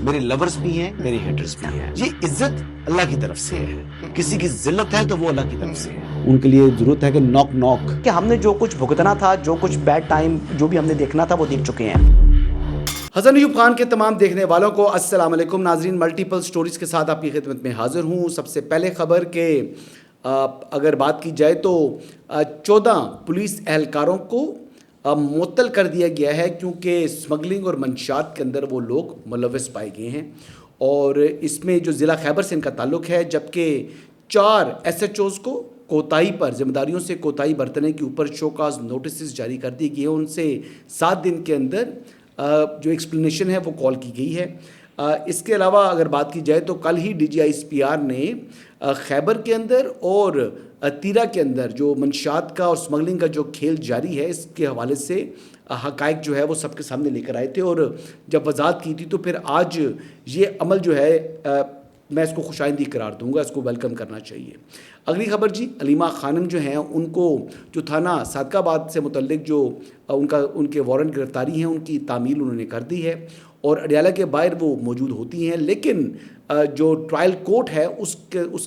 میرے لورز بھی ہیں، میرے ہیٹرز بھی ہیں. یہ عزت اللہ کی طرف سے ہے. کسی کی ذلت ہے تو وہ اللہ کی طرف سے ہے. ان کے لیے ضرورت ہے کہ نوک نوک کہ ہم نے جو کچھ بھگتنا تھا، جو کچھ بیڈ ٹائم جو بھی ہم نے دیکھنا تھا وہ دیکھ چکے ہیں. حسن ایوب خان کے تمام دیکھنے والوں کو السلام علیکم. ناظرین، ملٹیپل سٹوریز کے ساتھ آپ کی خدمت میں حاضر ہوں. سب سے پہلے خبر کہ اگر بات کی جائے تو 14 پولیس اہلکاروں کو معطل کر دیا گیا ہے کیونکہ اسمگلنگ اور منشیات کے اندر وہ لوگ ملوث پائے گئے ہیں. اور اس میں جو ضلع خیبر سے ان کا تعلق ہے، جبکہ 4 SHOs کو کوتاہی پر، ذمہ داریوں سے کوتاہی برتنے کے اوپر شو کاز نوٹسز جاری کر دی گئی ہیں. ان سے 7 دن کے اندر جو ایکسپلینیشن ہے وہ کال کی گئی ہے. اس کے علاوہ اگر بات کی جائے تو کل ہی DGI-SPR نے خیبر کے اندر اور تیرا کے اندر جو منشیات کا اور اسمگلنگ کا جو کھیل جاری ہے، اس کے حوالے سے حقائق جو ہے وہ سب کے سامنے لے کر آئے تھے. اور جب وضاحت کی تھی تو پھر آج یہ عمل جو ہے میں اس کو خوش آئندی قرار دوں گا، اس کو ویلکم کرنا چاہیے. اگلی خبر جی، علیمہ خانم جو ہیں ان کو جو تھانہ صادق آباد سے متعلق جو ان کے وارنٹ گرفتاری ہیں، ان کی تعمیل انہوں نے کر دی ہے اور اڈیالہ کے باہر وہ موجود ہوتی ہیں، لیکن جو ٹرائل کورٹ ہے اس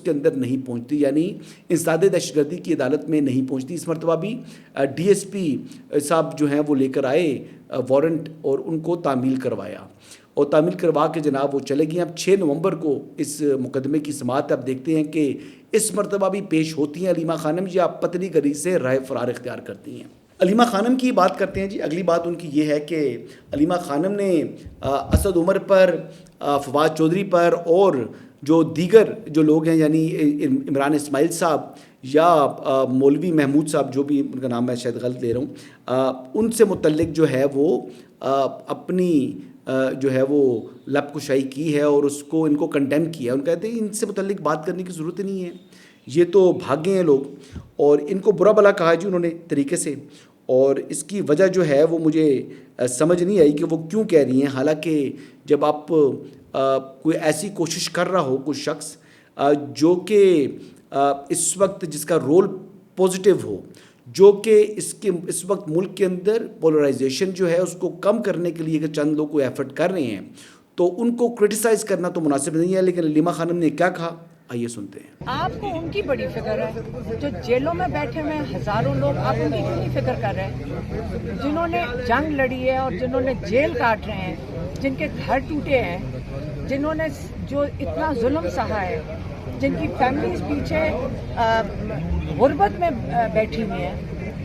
کے اندر نہیں پہنچتی، یعنی انسداد دہشت گردی کی عدالت میں نہیں پہنچتی. اس مرتبہ بھی DSP صاحب جو ہیں وہ لے کر آئے وارنٹ اور ان کو تعمیل کروایا اور تعمیل کروا کے جناب وہ چلے گئے. اب 6 نومبر کو اس مقدمے کی سماعت اب دیکھتے ہیں کہ اس مرتبہ بھی پیش ہوتی ہیں علیمہ خانم یا پتلی گلی سے رائے فرار اختیار کرتی ہیں. علیمہ خانم کی بات کرتے ہیں جی. اگلی بات ان کی یہ ہے کہ علیمہ خانم نے اسد عمر پر، فواد چودھری پر اور جو دیگر جو لوگ ہیں، یعنی عمران اسماعیل صاحب یا مولوی محمود صاحب، جو بھی ان کا نام میں شاید غلط لے رہا ہوں، ان سے متعلق جو ہے وہ اپنی جو ہے وہ لب کشائی کی ہے اور اس کو ان کو کنڈیم کیا ہے. ان کہتے ہیں ان سے متعلق بات کرنے کی ضرورت نہیں ہے، یہ تو بھاگے ہیں لوگ، اور ان کو برا بلا کہا جی انہوں نے طریقے سے. اور اس کی وجہ جو ہے وہ مجھے سمجھ نہیں آئی کہ وہ کیوں کہہ رہی ہیں. حالانکہ جب آپ کوئی ایسی کوشش کر رہا ہو، کوئی شخص جو کہ اس وقت جس کا رول پوزیٹیو ہو، جو کہ اس وقت ملک کے اندر پولرائزیشن جو ہے اس کو کم کرنے کے لیے کہ چند لوگ کوئی ایفرٹ کر رہے ہیں، تو ان کو کرٹیسائز کرنا تو مناسب نہیں ہے. لیکن علیمہ خانم نے کیا کہا، آئیے سنتے ہیں. آپ کو ان کی بڑی فکر ہے جو جیلوں میں بیٹھے ہوئے ہزاروں لوگ، آپ ان کی کیوں نہیں فکر کر رہے ہیں؟ جنہوں نے جنگ لڑی ہے اور جنہوں نے جیل کاٹ رہے ہیں، جن کے گھر ٹوٹے ہیں، جنہوں نے جو اتنا ظلم سہا ہے، جن کی فیملیز پیچھے غربت میں بیٹھی ہوئی ہیں،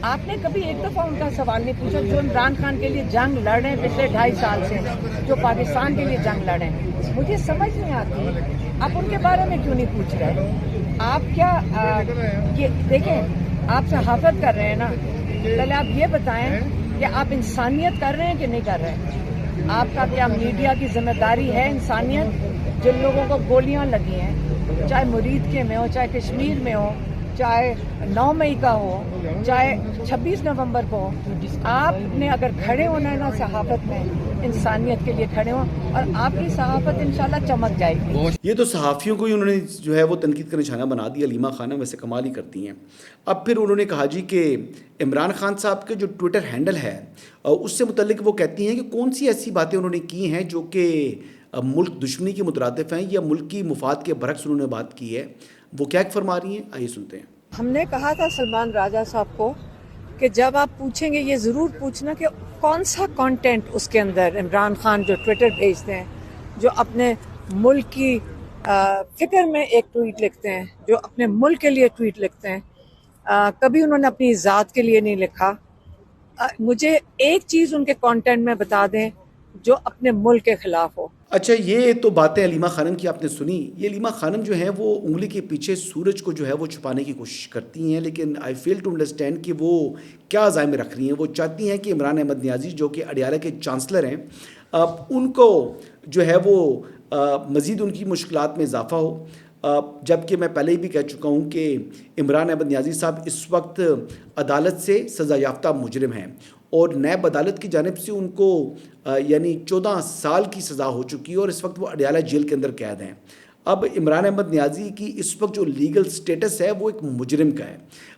آپ نے کبھی ایک دفعہ ان کا سوال نہیں پوچھا؟ جو عمران خان کے لیے جنگ لڑ رہے ہیں پچھلے 2.5 سال سے، جو پاکستان کے لیے جنگ لڑ رہے ہیں، مجھے سمجھ نہیں آتی آپ ان کے بارے میں کیوں نہیں پوچھ رہے؟ آپ کیا یہ دیکھیں، آپ صحافت کر رہے ہیں نا، پہلے آپ یہ بتائیں کہ آپ انسانیت کر رہے ہیں کہ نہیں کر رہے ہیں؟ آپ کا کیا میڈیا کی ذمہ داری ہے انسانیت؟ جن لوگوں کو گولیاں لگی ہیں، چاہے مرید کے میں ہو، چاہے کشمیر میں ہو، چاہے 9 مئی کا ہو، چاہے 26 نومبر کو ہو، آپ نے اگر کھڑے ہونا ہے نا صحافت میں، انسانیت کے لیے کھڑے ہوں اور آپ کی صحافت انشاءاللہ چمک جائے گی. یہ تو صحافیوں کو ہی انہوں نے جو ہے وہ تنقید کا نشانہ بنا دیا. علیمہ خانم ویسے کمال ہی کرتی ہیں. اب پھر انہوں نے کہا جی کہ عمران خان صاحب کے جو ٹویٹر ہینڈل ہے اس سے متعلق وہ کہتی ہیں کہ کون سی ایسی باتیں انہوں نے کی ہیں جو کہ ملک دشمنی کے مترادف ہیں یا ملک کی مفاد کے برعکس انہوں نے بات کی ہے. وہ کیا فرما رہی ہیں، آئیے سنتے ہیں. ہم نے کہا تھا سلمان راجہ صاحب کو کہ جب آپ پوچھیں گے یہ ضرور پوچھنا کہ کون سا کانٹینٹ اس کے اندر عمران خان جو ٹویٹر بھیجتے ہیں، جو اپنے ملک کی فکر میں ایک ٹویٹ لکھتے ہیں، جو اپنے ملک کے لیے ٹویٹ لکھتے ہیں، کبھی انہوں نے اپنی ذات کے لیے نہیں لکھا. مجھے ایک چیز ان کے کانٹینٹ میں بتا دیں جو اپنے ملک کے خلاف ہو. اچھا، یہ تو باتیں علیمہ خانم کی آپ نے سنی. یہ علیمہ خانم جو ہیں وہ انگلی کے پیچھے سورج کو جو ہے وہ چھپانے کی کوشش کرتی ہیں، لیکن آئی فیل ٹو انڈرسٹینڈ کہ وہ کیا عزائم رکھ رہی ہیں. وہ چاہتی ہیں کہ عمران احمد نیازی جو کہ اڈیالہ کے چانسلر ہیں، ان کو جو ہے وہ مزید ان کی مشکلات میں اضافہ ہو. جبکہ میں پہلے ہی بھی کہہ چکا ہوں کہ عمران احمد نیازی صاحب اس وقت عدالت سے سزا یافتہ مجرم ہیں اور نیب عدالت کی جانب سے ان کو یعنی 14 سال کی سزا ہو چکی ہے اور اس وقت وہ اڈیالہ جیل کے اندر قید ہیں. اب عمران احمد نیازی کی اس وقت جو لیگل سٹیٹس ہے وہ ایک مجرم کا ہے.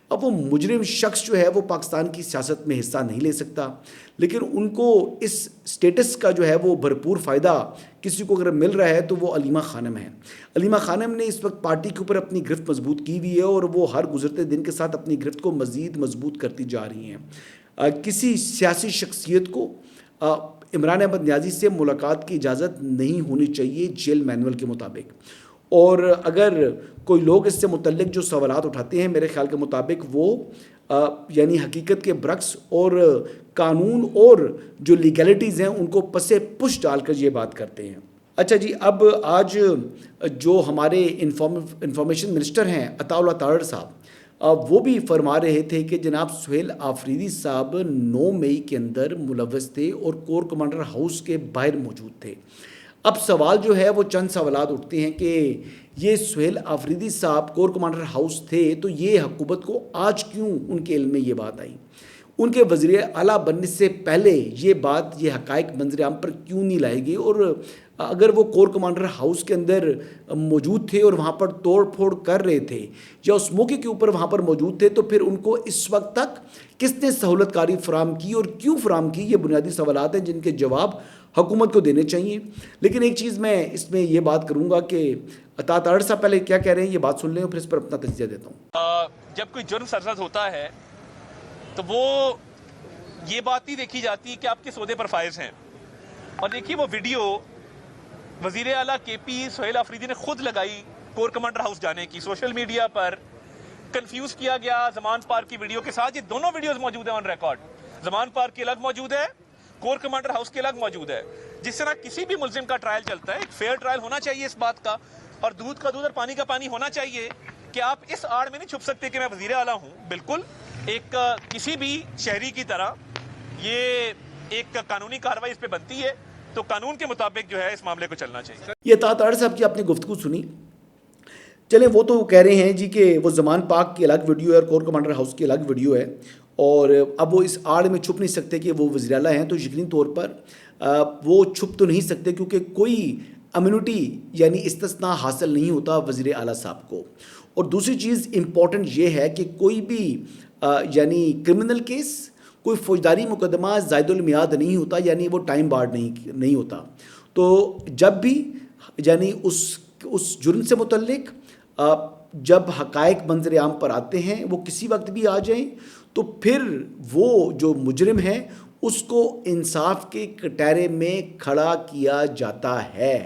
اب وہ مجرم شخص جو ہے وہ پاکستان کی سیاست میں حصہ نہیں لے سکتا, لیکن ان کو اس سٹیٹس کا جو ہے وہ بھرپور فائدہ کسی کو اگر مل رہا ہے تو وہ علیمہ خانم ہے. علیمہ خانم نے اس وقت پارٹی کے اوپر اپنی گرفت مضبوط کی ہوئی ہے اور وہ ہر گزرتے دن کے ساتھ اپنی گرفت کو مزید مضبوط کرتی جا رہی ہیں. کسی سیاسی شخصیت کو عمران احمد نیازی سے ملاقات کی اجازت نہیں ہونی چاہیے جیل مینول کے مطابق. اور اگر کوئی لوگ اس سے متعلق جو سوالات اٹھاتے ہیں میرے خیال کے مطابق وہ یعنی حقیقت کے برعکس اور قانون اور جو لیگلٹیز ہیں ان کو پسے پش ڈال کر یہ بات کرتے ہیں. اچھا جی, اب آج جو ہمارے انفارمیشن منسٹر ہیں عطا اللہ تارڑ صاحب, وہ بھی فرما رہے تھے کہ جناب سہیل آفریدی صاحب 9 مئی کے اندر ملوث تھے اور کور کمانڈر ہاؤس کے باہر موجود تھے. اب سوال جو ہے وہ چند سوالات اٹھتے ہیں کہ یہ سہیل آفریدی صاحب کور کمانڈر ہاؤس تھے تو یہ حکومت کو آج کیوں ان کے علم میں یہ بات آئی؟ ان کے وزیر اعلیٰ بننے سے پہلے یہ بات, یہ حقائق منظر عام پر کیوں نہیں لائے گئے؟ اور اگر وہ کور کمانڈر ہاؤس کے اندر موجود تھے اور وہاں پر توڑ پھوڑ کر رہے تھے یا اس موقع کے اوپر وہاں پر موجود تھے تو پھر ان کو اس وقت تک کس نے سہولت کاری فراہم کی اور کیوں فراہم کی؟ یہ بنیادی سوالات ہیں جن کے جواب حکومت کو دینے چاہیے. لیکن ایک چیز میں اس میں یہ بات کروں گا کہ عطا تارڑ صاحب پہلے کیا کہہ رہے ہیں یہ بات سن لیں اور پھر اس پر اپنا تجزیہ دیتا ہوں. جب کوئی جرم سرزد ہوتا ہے تو وہ یہ بات نہیں دیکھی جاتی کہ آپ کس عہدے پر فائز ہیں. اور دیکھیے وہ ویڈیو وزیر اعلیٰ کے پی سہیل آفریدی نے خود لگائی کور کمانڈر ہاؤس جانے کی. سوشل میڈیا پر کنفیوز کیا گیا زمان پارک کی ویڈیو کے ساتھ. یہ دونوں ویڈیوز موجود ہیں آن ریکارڈ. زمان پارک کی الگ موجود ہے, کور کمانڈر ہاؤس کے الگ موجود ہے. جس طرح کسی بھی ملزم کا ٹرائل چلتا ہے ایک فیئر ٹرائل ہونا چاہیے اس بات کا, اور دودھ کا دودھ اور پانی کا پانی ہونا چاہیے کہ آپ اس آڑ میں نہیں چھپ سکتے کہ میں وزیر اعلیٰ ہوں. بالکل ایک کسی بھی شہری کی طرح یہ ایک قانونی کارروائی اس پہ بنتی ہے تو قانون کے مطابق جو ہے اس معاملے کو چلنا چاہیے. یہ عطا تارڑ صاحب کی آپ نے گفتگو سنی. چلیں وہ تو کہہ رہے ہیں جی کہ وہ زمان پاک کی الگ ویڈیو ہے اور کور کمانڈر ہاؤس کی الگ ویڈیو ہے اور اب وہ اس آڑ میں چھپ نہیں سکتے کہ وہ وزیر اعلیٰ ہیں, تو یقینی طور پر وہ چھپ تو نہیں سکتے کیونکہ کوئی امیونٹی یعنی استثناء حاصل نہیں ہوتا وزیر اعلیٰ صاحب کو. اور دوسری چیز امپورٹنٹ یہ ہے کہ کوئی بھی یعنی کرمنل کیس, کوئی فوجداری مقدمہ زائد المیعاد نہیں ہوتا, یعنی وہ ٹائم بارڈ نہیں ہوتا. تو جب بھی یعنی اس جرم سے متعلق جب حقائق منظر عام پر آتے ہیں وہ کسی وقت بھی آ جائیں تو پھر وہ جو مجرم ہے اس کو انصاف کے کٹہرے میں کھڑا کیا جاتا ہے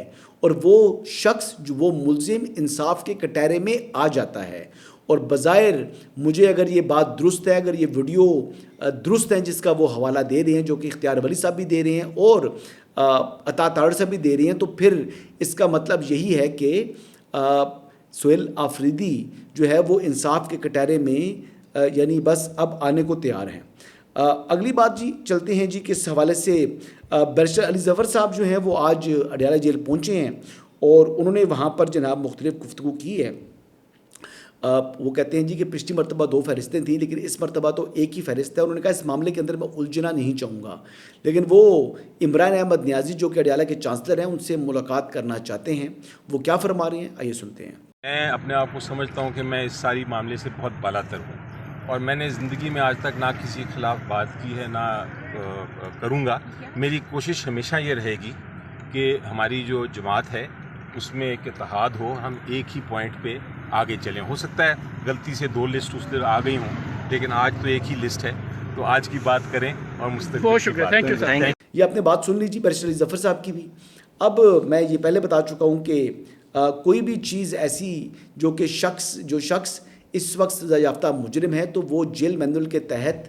اور وہ شخص جو وہ ملزم انصاف کے کٹہرے میں آ جاتا ہے. اور بظاہر مجھے اگر یہ بات درست ہے, اگر یہ ویڈیو درست ہے جس کا وہ حوالہ دے رہے ہیں جو کہ اختیار ولی صاحب بھی دے رہے ہیں اور عطا تارڑ صاحب بھی دے رہے ہیں, تو پھر اس کا مطلب یہی ہے کہ سہیل آفریدی جو ہے وہ انصاف کے کٹہرے میں یعنی بس اب آنے کو تیار ہیں. اگلی بات جی چلتے ہیں جی کہ اس حوالے سے بیرسٹر علی ظفر صاحب جو ہیں وہ آج اڈیالہ جیل پہنچے ہیں اور انہوں نے وہاں پر جناب مختلف گفتگو کی ہے. وہ کہتے ہیں جی کہ پچھلی مرتبہ 2 فہرستیں تھیں لیکن اس مرتبہ تو ایک ہی فہرست ہے. انہوں نے کہا اس معاملے کے اندر میں الجھنا نہیں چاہوں گا, لیکن وہ عمران احمد نیازی جو کہ اڈیالہ کے چانسلر ہیں ان سے ملاقات کرنا چاہتے ہیں. وہ کیا فرما رہے ہیں آئیے سنتے ہیں. میں اپنے آپ کو سمجھتا ہوں کہ میں اس ساری معاملے سے بہت بالا تر ہوں اور میں نے زندگی میں آج تک نہ کسی کے خلاف بات کی ہے نہ کروں گا. میری کوشش ہمیشہ یہ رہے گی کہ ہماری جو جماعت ہے اس میں ایک اتحاد ہو, ہم ایک ہی پوائنٹ پہ آگے چلیں. ہو سکتا ہے غلطی سے 2 لسٹ اس دن آ گئی ہوں لیکن آج تو ایک ہی لسٹ ہے, تو آج کی بات کریں اور مستقبل. بہت شکریہ, تھینک یو سر. یہ آپ نے بات سن لیجیے بیرسٹر علی ظفر صاحب کی بھی. اب میں یہ پہلے بتا چکا ہوں کہ کوئی بھی چیز ایسی جو کہ جو شخص اس وقت سزا یافتہ مجرم ہے تو وہ جیل مینول کے تحت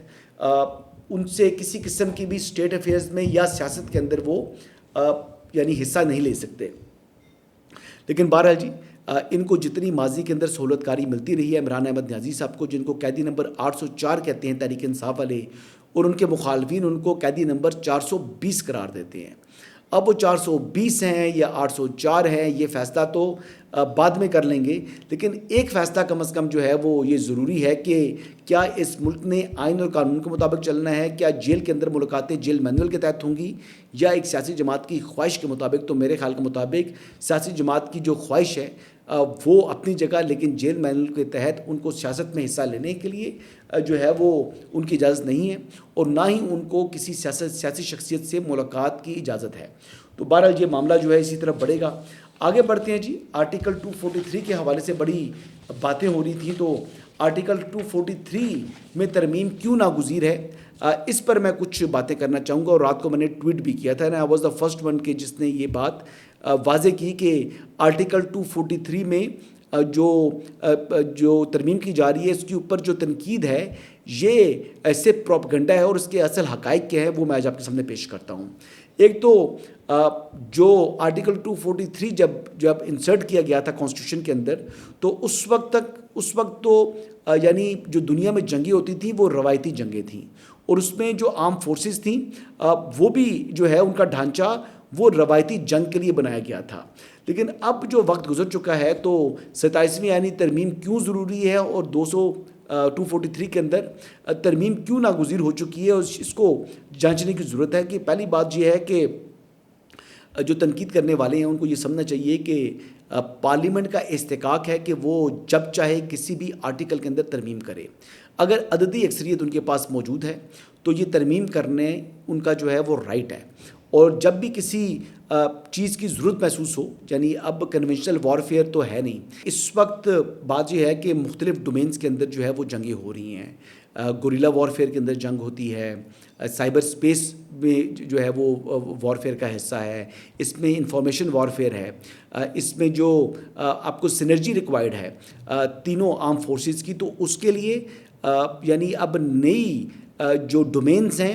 ان سے کسی قسم کی بھی اسٹیٹ افیئرز میں یا سیاست کے اندر وہ یعنی حصہ نہیں لے سکتے. لیکن بہرحال جی ان کو جتنی ماضی کے اندر سہولت کاری ملتی رہی ہے عمران احمد نیازی صاحب کو, جن کو قیدی نمبر 804 کہتے ہیں تحریک انصاف والے, اور ان کے مخالفین ان کو قیدی نمبر 420 قرار دیتے ہیں. اب وہ 420 ہیں یا 804 ہیں یہ فیصلہ تو بعد میں کر لیں گے، لیکن ایک فیصلہ کم از کم جو ہے وہ یہ ضروری ہے کہ کیا اس ملک نے آئین اور قانون کے مطابق چلنا ہے، کیا جیل کے اندر ملاقاتیں جیل مینول کے تحت ہوں گی یا ایک سیاسی جماعت کی خواہش کے مطابق. تو میرے خیال کے مطابق سیاسی جماعت کی جو خواہش ہے وہ اپنی جگہ، لیکن جیل مینول کے تحت ان کو سیاست میں حصہ لینے کے لیے جو ہے وہ ان کی اجازت نہیں ہے، اور نہ ہی ان کو کسی سیاسی شخصیت سے ملاقات کی اجازت ہے. تو بہرحال یہ معاملہ جو ہے اسی طرف بڑھے گا. آگے بڑھتے ہیں جی. آرٹیکل 243 کے حوالے سے بڑی باتیں ہو رہی تھیں، تو آرٹیکل 243 میں ترمیم کیوں ناگزیر ہے، اس پر میں کچھ باتیں کرنا چاہوں گا. اور رات کو میں نے ٹویٹ بھی کیا تھا، I was the first one کہ جس نے یہ بات واضح کی کہ آرٹیکل 243 میں جو ترمیم کی جا رہی ہے اس کے اوپر جو تنقید ہے یہ ایسے پروپیگنڈا ہے، اور اس کے اصل حقائق کیا ہیں وہ میں آج آپ کے سامنے پیش کرتا ہوں. ایک تو جو آرٹیکل 243 جب انسرٹ کیا گیا تھا کانسٹیٹیوشن کے اندر، تو اس وقت تو یعنی جو دنیا میں جنگیں ہوتی تھیں وہ روایتی جنگیں تھیں، اور اس میں جو آرم فورسز تھیں وہ بھی جو ہے ان کا ڈھانچہ وہ روایتی جنگ کے لیے بنایا گیا تھا. لیکن اب جو وقت گزر چکا ہے تو 27ویں یعنی ترمیم کیوں ضروری ہے، اور 243 کے اندر ترمیم کیوں ناگزیر ہو چکی ہے، اور اس کو جانچنے کی ضرورت ہے. کہ پہلی بات یہ ہے کہ جو تنقید کرنے والے ہیں ان کو یہ سمجھنا چاہیے کہ پارلیمنٹ کا استحقاق ہے کہ وہ جب چاہے کسی بھی آرٹیکل کے اندر ترمیم کرے. اگر عددی اکثریت ان کے پاس موجود ہے تو یہ ترمیم کرنے ان کا جو ہے وہ رائٹ ہے. اور جب بھی کسی چیز کی ضرورت محسوس ہو، یعنی اب کنونشنل وارفیئر تو ہے نہیں، اس وقت بات یہ ہے کہ مختلف ڈومینز کے اندر جو ہے وہ جنگیں ہو رہی ہیں. گوریلا وارفیئر کے اندر جنگ ہوتی ہے، سائبر سپیس میں جو ہے وہ وارفیئر کا حصہ ہے، اس میں انفارمیشن وارفیئر ہے، اس میں جو آپ کو سینرجی ریکوائرڈ ہے تینوں آرم فورسز کی. تو اس کے لیے یعنی اب نئی جو ڈومینز ہیں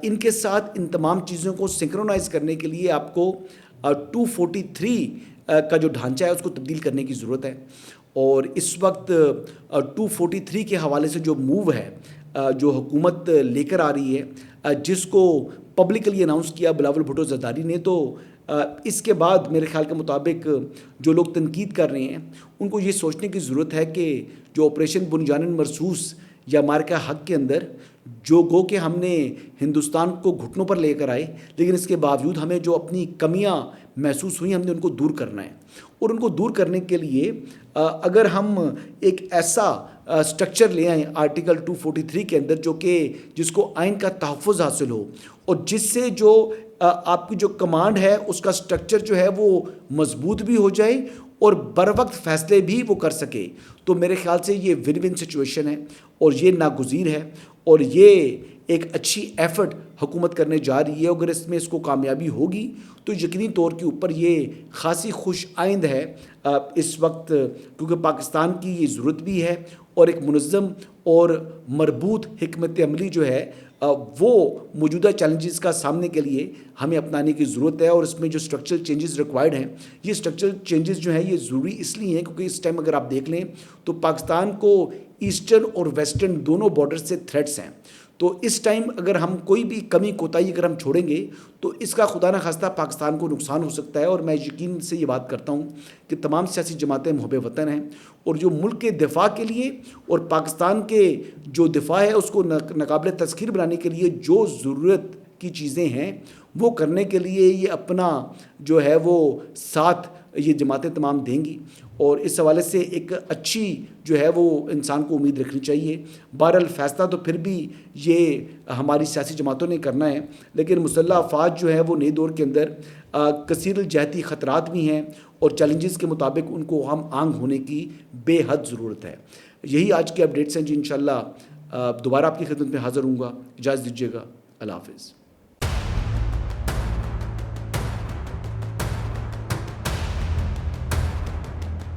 ان کے ساتھ ان تمام چیزوں کو سنکرونائز کرنے کے لیے آپ کو 243 کا جو ڈھانچہ ہے اس کو تبدیل کرنے کی ضرورت ہے. اور اس وقت 243 کے حوالے سے جو موو ہے جو حکومت لے کر آ رہی ہے، جس کو پبلکلی اناؤنس کیا بلاول بھٹو زرداری نے، تو اس کے بعد میرے خیال کے مطابق جو لوگ تنقید کر رہے ہیں ان کو یہ سوچنے کی ضرورت ہے کہ جو آپریشن بنجان مرصوص یا مارکہ حق کے اندر جو گو کہ ہم نے ہندوستان کو گھٹنوں پر لے کر آئے، لیکن اس کے باوجود ہمیں جو اپنی کمیاں محسوس ہوئیں ہم نے ان کو دور کرنا ہے. اور ان کو دور کرنے کے لیے اگر ہم ایک ایسا سٹرکچر لے آئیں آرٹیکل 243 کے اندر جو کہ جس کو آئین کا تحفظ حاصل ہو، اور جس سے جو آپ کی جو کمانڈ ہے اس کا سٹرکچر جو ہے وہ مضبوط بھی ہو جائے اور بر وقت فیصلے بھی وہ کر سکے، تو میرے خیال سے یہ ون ون سچویشن ہے اور یہ ناگزیر ہے. اور یہ ایک اچھی ایفرٹ حکومت کرنے جا رہی ہے. اگر اس کو کامیابی ہوگی تو یقینی طور کے اوپر یہ خاصی خوش آئند ہے اس وقت، کیونکہ پاکستان کی یہ ضرورت بھی ہے، اور ایک منظم اور مربوط حکمت عملی جو ہے وہ موجودہ چیلنجز کا سامنے کے لیے ہمیں اپنانے کی ضرورت ہے. اور اس میں جو اسٹرکچرل چینجز ریکوائرڈ ہیں، یہ اسٹرکچرل چینجز جو ہیں یہ ضروری اس لیے ہیں کیونکہ اس ٹائم اگر آپ دیکھ لیں تو پاکستان کو ایسٹرن اور ویسٹرن دونوں بارڈر سے تھریٹس ہیں. تو اس ٹائم اگر ہم کوئی بھی کمی کوتاہی اگر ہم چھوڑیں گے تو اس کا خدا نخواستہ پاکستان کو نقصان ہو سکتا ہے. اور میں یقین سے یہ بات کرتا ہوں کہ تمام سیاسی جماعتیں محب وطن ہیں، اور جو ملک کے دفاع کے لیے اور پاکستان کے جو دفاع ہے اس کو ناقابل تسخیر بنانے کے لیے جو ضرورت کی چیزیں ہیں وہ کرنے کے لیے یہ اپنا جو ہے وہ ساتھ یہ جماعتیں تمام دیں گی. اور اس حوالے سے ایک اچھی جو ہے وہ انسان کو امید رکھنی چاہیے. بہرحال فیصلہ تو پھر بھی یہ ہماری سیاسی جماعتوں نے کرنا ہے، لیکن مسلح افواج جو ہے وہ نئے دور کے اندر کثیر الجہتی خطرات بھی ہیں، اور چیلنجز کے مطابق ان کو ہم آنگ ہونے کی بے حد ضرورت ہے. یہی آج کے اپڈیٹس ہیں جی. انشاءاللہ دوبارہ آپ کی خدمت میں حاضر ہوں گا. اجازت دیجیے گا. اللہ حافظ.